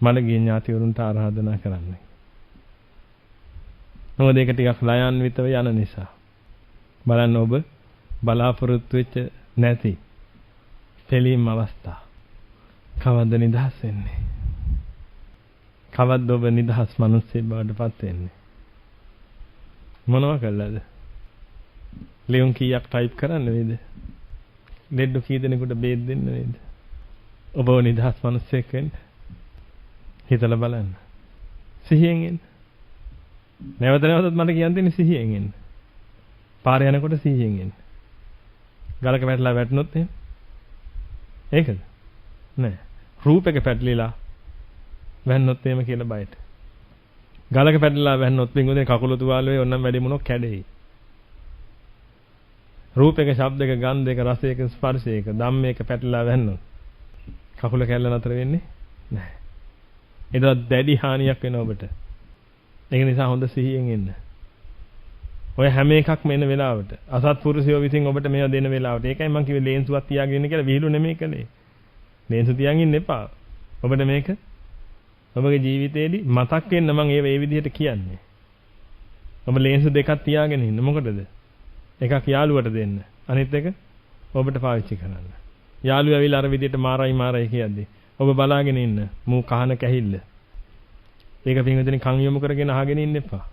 S1: මළගිය ඥාතිවරුන්ට ආරාධනා කරන්න. මොකද ඒක ටිකක් ලයාන්විතව යන නිසා. බලන්න ඔබ බලාපොරොත්තු වෙච්ච නැති දෙලීම් අවස්ථා. කවද්ද නිදහස් වෙන්නේ? කවද්ද ඔබ නිදහස් මිනිස්සෙක් බවට පත් වෙන්නේ? මොනවා කළාද? ලියුම් කීයක් ටයිප් කරන්න වේද? දෙඩ කී දෙනෙකුට බේත් දෙන්න වේද? ඔබ නිදහස් මිනිස්සෙක් වෙන්න හිතලා බලන්න. සිහියෙන් එන්න. නැවත නැවතත් මට කියන්න තියෙන්නේ සිහියෙන් එන්න. පාරේ යනකොට සිහියෙන් එන්න. ගලක වැටලා වැටුනොත් එහෙම. ඒකද? නෑ. රූපයක පැටලිලා වැන්නොත් එහෙම කියලා බයට. ගලක පැටලලා වැන්නොත් පින්ගොදේ කකුල තුවාල වෙයි ඕනනම් වැඩි මොනක් කැඩෙයි. රූපයක, ශබ්දයක, ගන්ධයක, රසයක, ස්පර්ශයක, ධම්මයක පැටලලා වැන්නොත් කකුල කැල්ල නතර වෙන්නේ නැහැ. ඒක දැඩි හානියක් වෙනවා ඔබට. ඒක නිසා හොඳ සිහියෙන් එන්න. ඔය හැම එකක්ම එන වෙලාවට අසත්පුරුෂයෝ විසින් ඔබට මේවා දෙන වෙලාවට. ඒකයි මම කිව්වේ ලේන්සුවක් තියාගෙන ඉන්න කියලා. විහිළු නෙමෙයි කලේ. ලේන්සු තියන් ඉන්න එපා. ඔබට මේක ඔබගේ ජීවිතේදී මතක් වෙන්න මම ඒ විදිහට කියන්නේ. ඔබ ලේන්සු දෙකක් තියාගෙන ඉන්න. මොකටද? එකක් යාළුවට දෙන්න. අනිත් එක ඔබට පාවිච්චි කරන්න. යාළුවා ඇවිල්ලා අර විදිහට මාරයි කියද්දි ඔබ බලාගෙන ඉන්න. මූ කහන කැහිල්ල. ඒක පින්විතනි කන් යොමු කරගෙන අහගෙන ඉන්න එපා.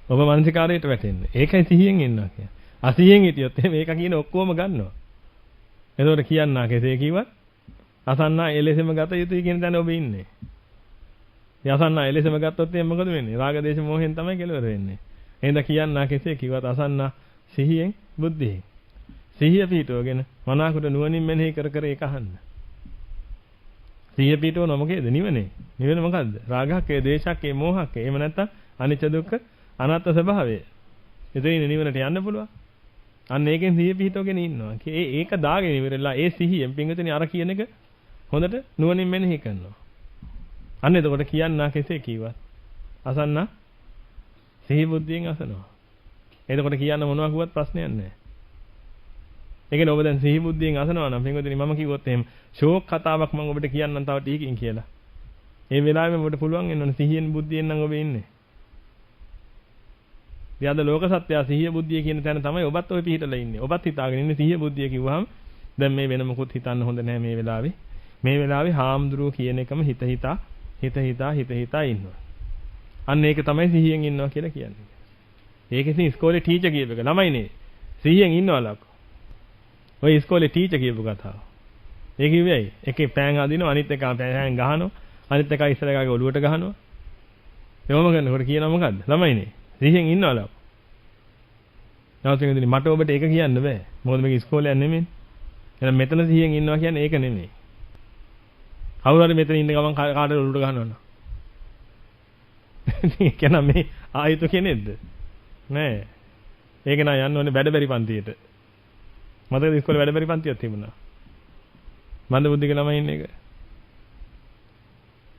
S1: ඔබ මානසිකාරයට වැටෙන්න. ඒකයි සිහියෙන් ඉන්නවා කියන්නේ. අසිහියෙන් හිටියොත් මේක කියන ඔක්කොම ගන්නවා. එතකොට කියන්නා කෙසේ කිව්වත් අසන්නා එලෙසම ගත යුතුයි කියන තැන ඔබ ඉන්නේ. යසන්නා එලෙසම ගත්තොත් එහෙනම් මොකද වෙන්නේ? රාග දේශ මොහෙන් තමයි කෙලවර වෙන්නේ. එහෙනම් කියන්නා කෙසේ කිව්වත් අසන්නා සිහියෙන් බුද්ධියෙන්. සිහිය පිටවගෙන මනාකොට නුවණින් මෙනෙහි කර කර ඒක අහන්න. සිහිය පිටවන මොකේද? නිවනේ. නිවන මොකද්ද? රාගහක්කේ, දේශහක්කේ, මෝහක්කේ. එහෙම නැත්නම් අනිච්ච දුක්ඛ අනාත්ම ස්වභාවය. එතනින් නිවනට යන්න පුළුවන්. අන්න ඒකෙන් සිහිය පිටවගෙන ඉන්නවා. ඒක දාගෙන ඉවරලා ඒ සිහියෙන් පින්විතනේ අර කියන එක හොඳට නුවණින් මෙනෙහි කරනවා. අන්න එතකොට කියන්නා කෙසේ කිව්වත් අසන්නා සිහි බුද්ධියෙන් අසනවා. එතකොට කියන්න මොනවා කිව්වත් ප්‍රශ්නයක් නැහැ. ඒ කියන්නේ ඔබ දැන් සිහි බුද්ධියෙන් අසනවා නම් පින්විතනේ මම කිව්වොත් එහෙම ෂෝක් කතාවක් මම ඔබට කියන්නම් තව ටිකකින් කියලා. ඒ වෙලාවෙම ඔබට පුළුවන් වෙනවනේ සිහියෙන් බුද්ධියෙන් නම් ඔබ ඉන්නේ. ඊයද ලෝක සත්‍යය සිහිය බුද්ධිය කියන තැන තමයි ඔබත් ඔය පිහිටලා ඉන්නේ. ඔබත් හිතාගෙන ඉන්නේ සිහිය බුද්ධිය කිව්වහම දැන් මේ වෙන මොකුත් හිතන්න හොඳ නැහැ මේ වෙලාවේ. මේ වෙලාවේ හාමුදුරුවෝ කියන එකම හිත හිතා ඉන්නවා. අන්න ඒක තමයි සිහියෙන් ඉන්නවා කියලා කියන්නේ. ඒක ඉතින් ඉස්කෝලේ ටීචර් කියපු එක. ළමයිනේ සිහියෙන් ඉන්නවලක්. ඔය ඉස්කෝලේ ටීචර් කියපු කතාව. ඒ කිව්වේ ඇයි? එකේ පෑන් අදිනවා අනිත් එක පෑන් ගහනවා. අනිත් එක ඉස්සර එකගේ ඔළුවට ගහනවා. එවම කරනකොට කියනවා මොකද්ද? ළමයිනේ සිහියෙන් ඉන්නවලක්. නැවතුනේ මට ඔබට ඒක කියන්න බෑ. මොකද මේක ඉස්කෝලයක් නෙමෙයි. එහෙනම් මෙතන සිහියෙන් ඉන්නවා කියන්නේ ඒක නෙමෙයි. කවුරු හරි මෙතන ඉන්න ගමන් කාටද ඔළුවට ගහනවද? කියන මේ ආයත කෙනෙක්ද? නෑ. ඒක නා යන්න ඕනේ වැඩ බැරි පන්තියට. මතකද ඉස්කෝලේ වැඩ බැරි පන්තියක් තිබුණා. මන්ද බුද්ධික ළමයි ඉන්න එක.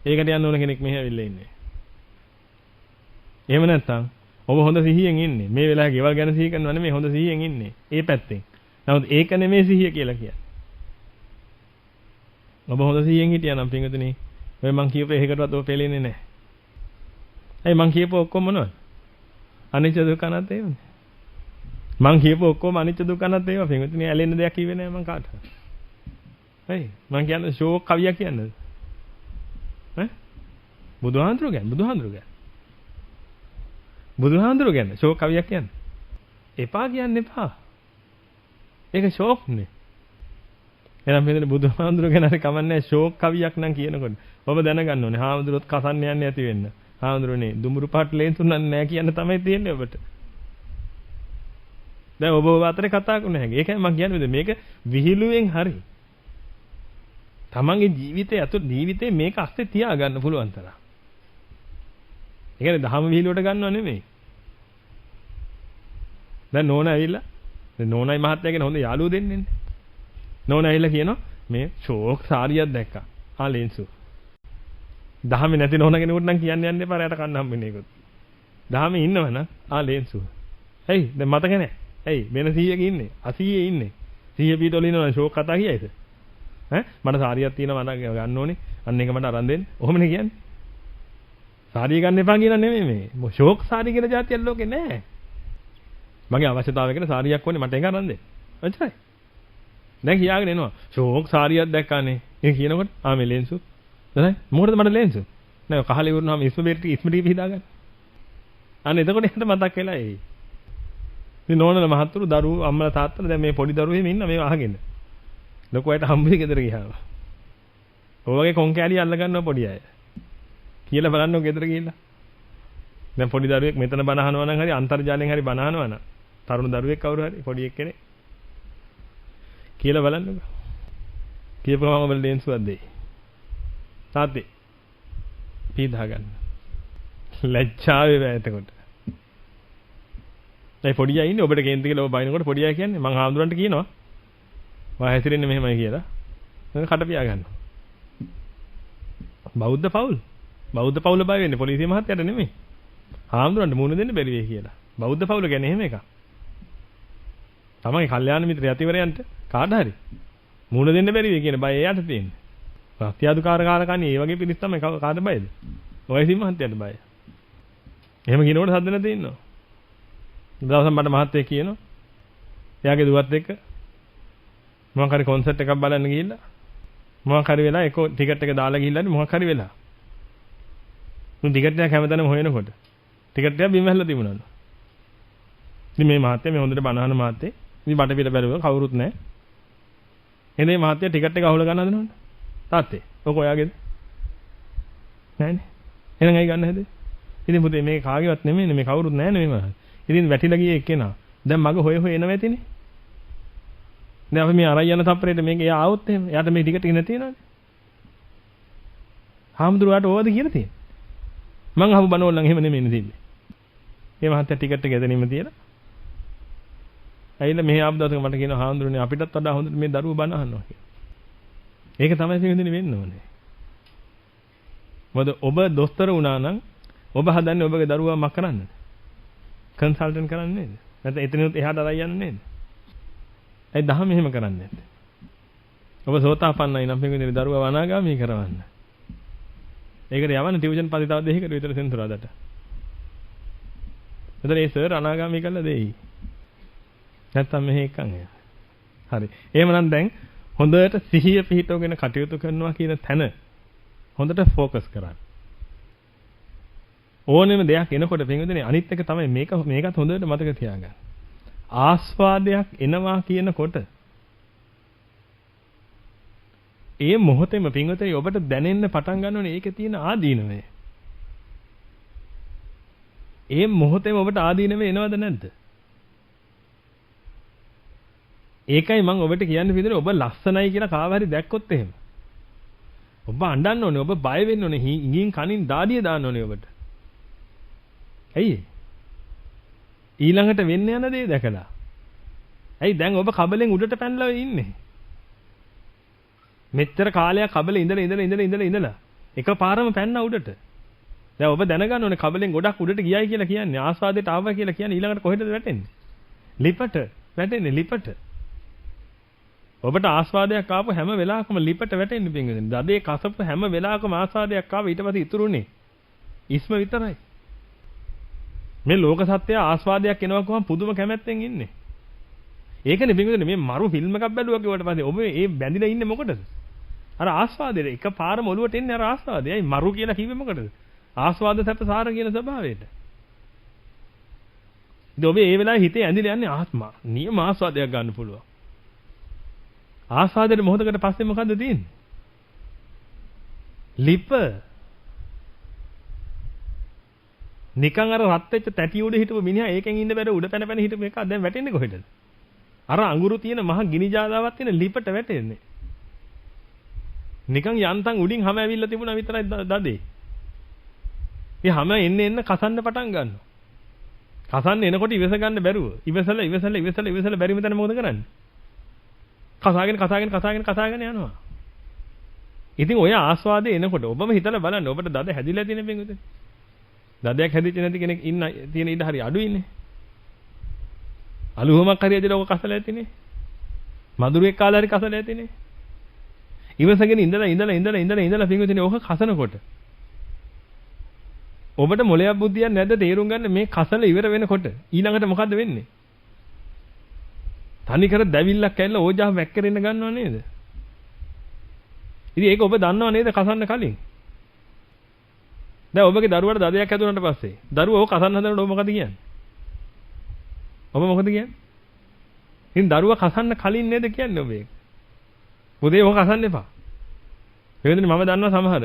S1: ඒකට යන්න ඕන කෙනෙක් මෙහෙ ඇවිල්ලා ඉන්නේ. එහෙම නැත්නම් ඔබ හොඳ සිහියෙන් ඉන්නේ. මේ වෙලාවේ ගෙවල් ගැන සිහි කරනවා නෙමෙයි හොඳ සිහියෙන් ඉන්නේ. ඒ පැත්තෙන්. නමුත් ඒක නෙමෙයි සිහිය කියලා කියන්නේ. ඔබ හොඳ සිහියෙන් හිටියා නම් පින්වතුනි ඔය මං කියපු එකකටවත් ඔබ පෙලෙන්නේ නැහැ. ඇයි මං කියපු ඔක්කොම මොනවද? අනිච්ච දුක්ඛ අනාත්ම ඒවනේ. මං කියපු ඔක්කොම අනිච්ච දුක්ඛ අනාත්ම ඒවා පින්වතුනි ඇලෙන්න දෙයක් කිව්වේ නැහැ මං කාටවත්. හරි මං කියන්නේ ෂෝක් කවියක් කියන්නද? ඈ බුදුහාඳුරු ගැන බුදුහාඳුරු ගැන ෂෝක් කවියක් කියන්නේ. එපා කියන්න එපා. ඒක ෂෝක් නේ. එහෙනම් මෙතන බුදුහාඳුරු ගැන හරි කමන්නේ ෂෝක් කවියක් නම් කියනකොට ඔබ දැනගන්න ඕනේ හාමුදුරුවොත් කසන්න යන්නේ නැති වෙන්න. හාමුදුරුවනේ දුඹුරු පාට ලේන්සුන්නක් නැහැ කියන්න තමයි තියෙන්නේ ඔබට. දැන් ඔබ අතරේ කතා කරන හැටි. ඒකයි මම කියන්නේ මේක විහිළුවෙන් හරි. තමන්ගේ ජීවිතේ මේක අස්සේ තියා ගන්න පුළුවන් තරම්. ඒ කියන්නේ දහම විහිළුවට ගන්නව නෙමෙයි. දැන් නෝනා ඇවිල්ලා දැන් නෝනායි මහත්තයා කියන හොඳ යාළුවෝ දෙන්නේ. නෝනා ඇවිල්ලා කියනවා මේ ෂෝක් සාරියක් දැක්කා. ලේන්සු. දහමේ නැති නෝන කෙනෙකුට නම් කියන්න යන්න එපා රැට කන්න හම්බෙන්නේ ඒකත්. දහමේ ඉන්නවනම් ලේන්සු. ඇයි දැන් මතක නැහැ. ඇයි වෙන 100ක ඉන්නේ 80 ඉන්නේ 100 පිටවල ඉන්නවනම් ෂෝක් කතා කියයිද? මට සාරියක් තියෙනවා මට ගන්න ඕනේ. අන්න එක මට අරන් දෙන්න. ඔහොමනේ කියන්නේ. සාරිය ගන්න එපා කියන නෙමෙයි මේ. ෂෝක් සාරිය කියන જાතියක් ලෝකේ නැහැ. මගේ අවශ්‍යතාවයකට සාරියක් ඕනේ මට ඒක අරන් දෙන්න. එච්චරයි. දැන් කියාගෙන එනවා. ෂෝක් සාරියක් දැක්කානේ. ඒ කියනකොට මේ ලේන්සු. දැන් මොකටද මට ලේන්සු? නෑ කහලේ වුණාම ඉස්මටි පිහදාගන්න. අන්න එතකොට එහට මතක් වෙලා එයි. ඉතින් නෝනල මහත්තුරු දරුවෝ අම්මලා තාත්තලා දැන් මේ පොඩි දරුවෝ එහෙම ඉන්න මේව අහගෙන. ලොකු අයට හම්බෙයි ගෙදර ගියාම. ඔය වගේ කොන් කෑලි අල්ල ගන්නවා පොඩි අය. කියලා බලන්නකො ගෙදර ගිහිල්ලා. දැන් පොඩි දරුවෙක් මෙතන බණ අහනවා නම් හරි අන්තර්ජාලයෙන් හරි බණ අහනවා නම් තරුණ දරුවෙක් කවුරු හරි පොඩි එක්කෙනෙක් කියලා බලන්නකො. කියපුවම ඔබ ලේන්සුවක් දෙයි. තාත්තේ පීදා ගන්න. ලැජ්ජාවේ වැටෙනකොට. ඒ පොඩි අය ඉන්නේ ඔබට කේන්ති කියලා ඔබ බයිනකොට පොඩි අය කියන්නේ මං හාමුදුරන්ට කියනවා. මම හැසිරෙන්නේ මෙහෙමයි කියලා. මම කට පියා ගන්නවා. බෞද්ධ පවුල්. බෞද්ධ පවුල බය වෙන්නේ පොලිසිය මහත්තයාට නෙමෙයි. හාමුදුරන්ට මුණ දෙන්න බැරි වෙයි කියලා. බෞද්ධ පවුල කියන්නේ එහෙම එකක්. තමන්ගේ කල්යාණ මිත්‍ර යතිවරයන්ට කාට හරි මුණ දෙන්න බැරි වෙයි කියන බය එයාට තියෙන්නේ. අත්‍යාදුකාරකාරකන්නේ මේ වගේ පිරිස් තමයි කාට බයද? ඔය සිංහ මහත්තයාට බයයි. එහෙම කියනකොට සද්ද නැතේ ඉන්නවා. දවසක් මට මහත්තයෙක් කියනවා. එයාගේ දුවත් එක්ක මොකක් හරි කොන්සර්ට් එකක් බලන්න ගිහිල්ලා මොකක් හරි වෙලා ඒක ටිකට් එක දාලා ගිහිල්ලා මොකක් හරි වෙලා. උන් ටිකට් එක හැමදාම හොයනකොට ටිකට් එක බිම හැල්ලා තිබුණාලු. ඉතින් මේ මහත්තයා මේ හොඳට බනහන මහත්තයෙක්. ඉතින් බඩ පිට බැලුවා කවුරුත් නැහැ. එනේ මහත්තයා ටිකට් එක අහුල ගන්න හදනවනේ. තාත්තේ ඔක ඔයාගේද? නෑනේ. එහෙනම් ඇයි ගන්න හැදේ? ඉතින් පුතේ මේ කාගේවත් නෙමෙයිනේ මේ කවුරුත් නෑනේ මේ මහත්තයා. ඉතින් වැටිලා ගියේ එක්කෙනා. දැන් මග හොය එනවා ඇතිනේ. දැන් අපි මේ අරයි යන තප්පරේට මේක එයා ආවොත් එහෙම එයාට මේ ටිකට් එක නැති වෙනවනේ. හාමුදුරුවාට ඕවද කියලා තියෙන්නේ. මං අහපු බනෝල් නම් එහෙම නෙමෙයිනේ තිබ්බේ. මේ මහත්තයා ටිකට් එක එතනින්ම තියලා. ඇයිලා මෙහි ආපු දවසක මට කියනවා හාමුදුරනේ අපිටත් වඩා හොඳට මේ දරුවෝ බන අහනවා කියලා. ඒක තමයි පිළිඳින්න වෙන්න ඕනේ. මොකද ඔබ දොස්තර වුණා නම් ඔබ හදන්නේ ඔබගේ දරුවා මක් කරන්නද? කන්සල්ටන්ට් කරන්නේ නේද? නැත්නම් එතනිනුත් එහාට අරයි යන්නේ නේද? ඒ දහම එහෙම කරන්නේ නැත්තේ. ඔබ සෝතාපන්නයි නම් පිළිඳින දරුවා අනාගාමී කරවන්න. ඒකට යවන්න ටියුෂන් පන්ති තව දෙකකට විතර සෙන්සුරාදට. එතන ඒ සර් අනාගාමී කළා දෙයි. නැත්තම් මෙහෙ එකන් එයා. හරි. එහෙමනම් දැන් හොඳට සිහිය පිහිටවගෙන කටයුතු කරනවා කියන තැන හොඳට ફોකස් කරන්න. ඕනෙම දෙයක් එනකොට පින්විතනේ අනිත් එක තමයි මේකත් හොඳට මතක තියාගන්න. ආස්වාදයක් එනවා කියනකොට ඒ මොහොතේම පින්විතේ ඔබට දැනෙන්න පටන් ගන්නෝනේ ඒකේ තියෙන ආදීනවය. ඒ මොහොතේම ඔබට ආදීනවය එනවද නැද්ද? ඒකයි මම ඔබට කියන්න පිළිදෙන ඔබ ලස්සනයි කියලා කාව හරි දැක්කොත් එහෙම. ඔබ අඬන්න ඕනේ, ඔබ බය වෙන්න ඕනේ, හිඟින් කනින් දාඩිය දාන්න ඕනේ ඔබට. ඇයි? ඊළඟට වෙන්න යන දේ දැකලා. ඇයි දැන් ඔබ කබලෙන් උඩට පැනලා ඉන්නේ? මෙච්චර කාලයක් කබලේ ඉඳලා එකපාරම පැන්න උඩට. දැන් ඔබ දැනගන්න ඕනේ කබලෙන් ගොඩක් උඩට ගියයි කියලා කියන්නේ ආස්වාදයට ආවා කියලා කියන්නේ ඊළඟට කොහෙටද වැටෙන්නේ? ලිපට වැටෙන්නේ ලිපට. ඔබට ආස්වාදයක් ආපු හැම වෙලාවකම ලිපට වැටෙන්නේ පින්වදින. දදේ කසපු හැම වෙලාවකම ආස්වාදයක් ආව ඊට පස්සේ ඉතුරුනේ ඉස්ම විතරයි. මේ ලෝක සත්‍යය ආස්වාදයක් එනවා කොහොම පුදුම කැමැත්තෙන් ඉන්නේ. ඒකනේ පින්වදින මේ මරු ෆිල්ම් එකක් බැලුවා කිව්වට පස්සේ ඔබ මේ බැඳිලා ඉන්නේ මොකටද? අර ආස්වාදෙට එකපාරම ඔලුවට එන්නේ අර ආස්වාදය. අයි මරු කියලා කිව්වේ මොකටද? ආස්වාද සැප සාර කියන ස්වභාවයට. ඉතින් ඔබ ඒ වෙලාවේ හිතේ ඇඳිලා යන්නේ ආත්මා. නියම ආස්වාදයක් ගන්න පුළුවන්. ආස්වාදයේ මොහොතකට පස්සේ මොකද්ද තියෙන්නේ? ලිප. නිකන් අර රත් වෙච්ච තැටි උඩ හිටපු මිනිහා ඒකෙන් ඉන්න බැර උඩ පැන පැන හිටපු එක දැන් වැටෙන්නේ කොහෙටද? අර අඟුරු තියෙන මහ ගිනි ජාලාවක් තියෙන ලිපට වැටෙන්නේ. නිකන් යන්තම් උඩින් හැම ඇවිල්ලා තිබුණා විතරයි දදේ. ඒ හැම එන්න කසන්න පටන් ගන්නවා. කසන්න එනකොට ඉවස ගන්න බැරුව. ඉවසලා බැරිම තැන මොකද කරන්නේ? කසාගෙන යනවා. ඉතින් ඔය ආස්වාදේ එනකොට ඔබම හිතලා බලන්න ඔබට දද හැදිලා තියෙන පින්විතනේ. දදයක් හැදිච්ච නැති කෙනෙක් ඉන්න තියෙන ඉඩ හරි අඩුයිනේ. අලුවමක් හරි ඇදලා ඔක කසල ඇතිනේ. මදුරුවෙක් කාලා හරි කසල ඇතිනේ. ඉවසගෙන ඉඳලා පින්විතනේ ඔක කසනකොට ඔබට මොලයක් බුද්ධියක් නැද්ද තේරුම් ගන්න මේ කසල ඉවර වෙනකොට ඊළඟට මොකද්ද වෙන්නේ? තනිකර දැවිල්ලක් ඇවිල්ලා ඕජාව වැක්කරෙන්න ගන්නව නේද? ඉතින් ඒක ඔබ දන්නව නේද කසන්න කලින්? දැන් ඔබගේ දරුවාට දදයක් හැදුනට පස්සේ දරුවා ඔක කසන්න හදනකොට ඔබ මොකද කියන්නේ? ඔබ මොකද කියන්නේ? ඉතින් දරුවා කසන්න කලින් නේද කියන්නේ ඔබ ඒක? පුතේ ඔක කසන්න එපා. එවෙන්දනේ මම දන්නවා සමහර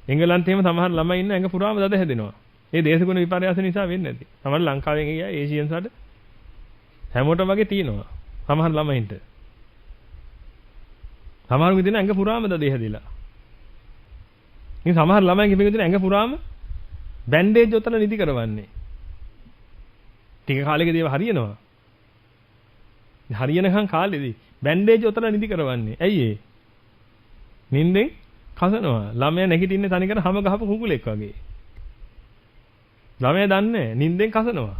S1: එංගලන්තේම සමහර ළමයි ඉන්න ඇඟ පුරාම දද හැදෙනවා. ඒ දේශගුණ විපර්යාස නිසා වෙන්නේ නැති. සමහර ලංකාවෙන් ගියා ඒෂියන්ස්ලාට හැමෝටම වගේ තියෙනවා. සමහර ළමයින්ට. සමහර විදිහට ඇඟ පුරාම දද හැදිලා. ඉතින් සමහර ළමයින්ගේ පිටින් ඇඟ පුරාම බැන්ඩේජ් ඔතන නිදි කරවන්නේ. ටික කාලෙකදී ඒවා හරියනවා. හරියනකන් කාලෙදී බැන්ඩේජ් ඔතන නිදි කරවන්නේ. ඇයි ඒ? නිින්දෙන් කසනවා. ළමයා නැගිටින්නේ තනිකර හැම ගහපු කුකුලෙක් වගේ. ළමයා දන්නේ නිින්දෙන් කසනවා.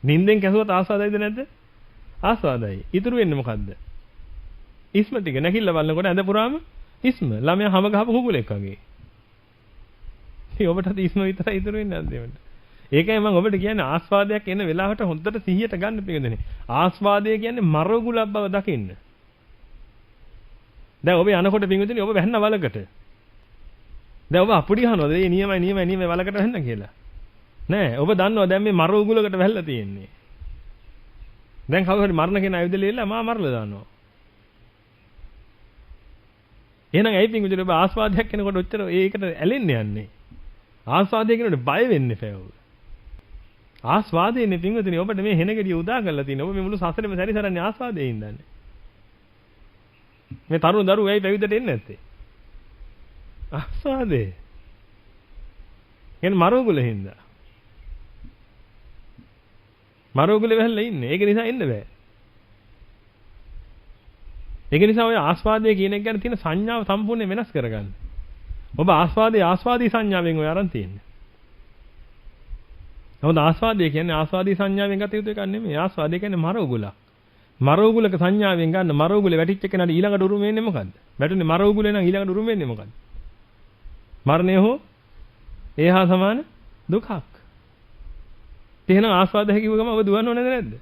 S1: නිින්දෙන් කැසුවත් ආස්වාදයිද නැද්ද? ආස්වාදයි. ඉතුරු වෙන්නේ මොකද්ද? ඉස්ම ටික නැකිල්ල බලනකොට ඇඳ පුරාම ඉස්ම. ළමයා හැම ගහපු කුකුලෙක් වගේ. ඉතින් ඔබට ඉස්ම විතරයි ඉතුරු වෙන්නේ නැද්ද? ඒකයි මම ඔබට කියන්නේ ආස්වාදයක් එන වෙලාවට හොඳට සිහියට ගන්න පිළිගන්නේ. ආස්වාදය කියන්නේ මරගුලක් බව දකින්න. දැන් ඔබ යනකොට පින්විතනේ ඔබ වැහන්න වලකට. දැන් ඔබ අපුඩි අහනවද? මේ නියමයි වලකට වැහන්න කියලා. නෑ ඔබ දන්නවා දැන් මේ මර උගුලකට වැහලා තියෙන්නේ. දැන් කවුරු හරි මරණ කෙනා ඇවිදලා ඉල්ල මා මරලා දානවා. එහෙනම් ඇයි පින්විතනේ ඔබ ආස්වාදයක් කෙනකොට ඔච්චර ඒකට ඇලෙන්න යන්නේ? ආස්වාදය කෙනකොට බය වෙන්න එපා ඔබ. ආස්වාදයේනේ පින්විතනේ ඔබට මේ හෙනගඩිය උදා කරලා තියෙන. ඔබ මේ මුළු සසරෙම සැරිසරන්නේ ආස්වාදයේ ඉඳන්නේ. මේ තරුණ දරුවෝ ඇයි පැවිද්දට එන්නේ නැත්තේ? ආස්වාදේ. කියන්නේ මරෝගුල හින්දා. මරෝගුල වෙහලා ඉන්නේ. ඒක නිසා එන්න බෑ. ඒක නිසා ඔය ආස්වාදයේ කියන එක ගැන තියෙන සංඥාව සම්පූර්ණයෙන් වෙනස් කරගන්න. ඔබ ආස්වාදී සංඥාවෙන් ඔය අරන් තියෙන්නේ. නමුත් ආස්වාදය කියන්නේ ආස්වාදී සංඥාවෙන් ගත යුතු එකක් නෙමෙයි. ආස්වාදය කියන්නේ මරෝගුලක්. මරෝගුලක සංඥාවෙන් ගන්න මරෝගුලේ වැටිච්ච කෙනාට ඊළඟට උරුම වෙන්නේ මොකද්ද? වැටුනේ මරෝගුලේ නම් ඊළඟට උරුම වෙන්නේ මොකද්ද? මරණය හෝ ඒහා සමාන දුකක්. එහෙනම් ආස්වාදය කිව්ව ගම ඔබ දුවන්න ඕනේද නැද්ද?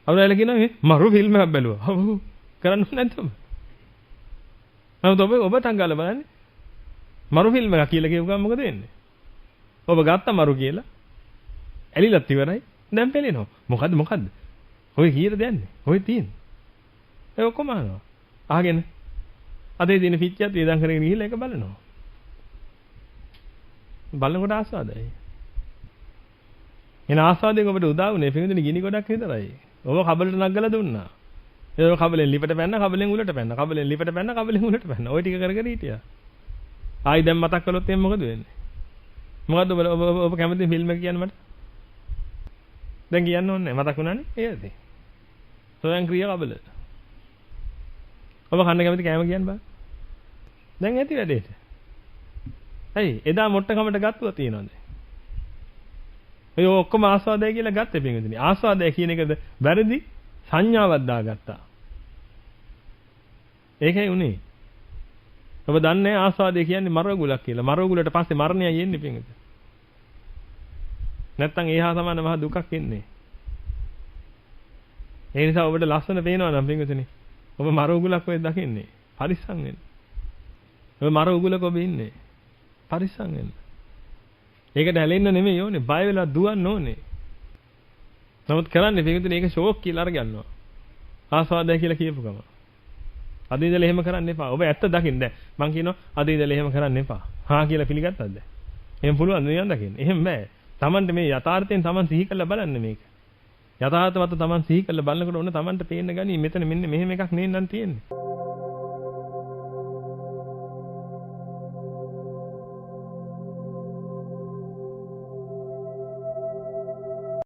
S1: අවුරුදු කියනවා මේ මරු ෆිල්ම් එකක් බැලුවා. ඔව් කරන්න නැද්ද ඔබ? නමුත් ඔබ තංගාල බලන්නේ මරු ෆිල්ම් එකක් කියලා කියව ගම මොකද වෙන්නේ? ඔබ ගත්ත මරු කියලා ඇලිලත් ඉවරයි. දැන් පෙලෙනවා. මොකද්ද? ඔය කීයද දැන්නේ? ඔය තියෙන්නේ. ඒ ඔක්කොම අහනවා. අහගෙන අදේ දින පිටියත් වේදම් කරගෙන ගිහිල්ලා ඒක බලනවා. බලනකොට ආස්වාදයි. එන ආස්වාදයෙන් ඔබට උදා වුණේ පින්විතනේ ගිනි ගොඩක් විතරයි. ඔබ කබලට නගලා දුන්නා. ඒ කබලෙන් ලිපට පැන්න, කබලෙන් උලට පැන්න, කබලෙන් ලිපට පැන්න, කබලෙන් උලට පැන්න. ඔය ටික කර හිටියා. ආයි දැන් මතක් කළොත් එහෙනම් මොකද වෙන්නේ? මොකද්ද ඔබ කැමති ෆිල්ම් එක කියන්න මට? දැන් කියන්න ඕනේ නැහැ. මතක් වුණානේ. ඒකද? ස්වයංක්‍රීය කබල. ඔබ කන්න කැමති කෑම කියන්න බෑ. දැන් ඇති වැඩේට. ඇයි එදා මොට්ටකමට ගත්තුවා තියනවද? ඔය ඔක්කොම ආස්වාදය කියලා ගත්තේ පින්විතනේ. ආස්වාදය කියන එකද වැරදි සංඥාවක් දාගත්තා. ඒකයි උනේ. ඔබ දන්නේ ආස්වාදය කියන්නේ මරගුලක් කියලා. මරගුලට පස්සේ මරණයයි එන්නේ පින්විත. නැත්තම් ඒහා සමාන මහ දුකක් එන්නේ. ඒ නිසා ඔබට ලස්සන පේනවා නම් පින්විතනේ. ඔබ මරගුලක් ඔය දකින්නේ. පරිස්සම් වෙන්න. ඔබ මරගුලක ඔබ ඉන්නේ. පරිස්සම් වෙන්න. ඒකට ඇලෙන්න නෙමෙයි ඕනේ. බය වෙලා දුවන්න ඕනේ. නමුත් කරන්නේ පින්විතනේ ඒක ෂෝක් කියලා අරගන්නවා. ආස්වාදය කියලා කියපු ගම. අද ඉඳලා එහෙම කරන්න එපා. ඔබ ඇත්ත දකින්න. දැන් මං කියනවා අද ඉඳලා එහෙම කරන්න එපා. හා කියලා පිළිගත්තද? එහෙම පුළුවන් නියන් දකින්න. එහෙම බෑ. Tamanට මේ යථාර්ථයෙන් Taman සිහි කරලා බලන්න මේක. යථාර්ථවත් Taman සිහි කරලා බලනකොට ඕන Tamanට පේන්න ගනි මෙතන මෙන්න මෙහෙම එකක් නෙන්නම් තියෙන්නේ.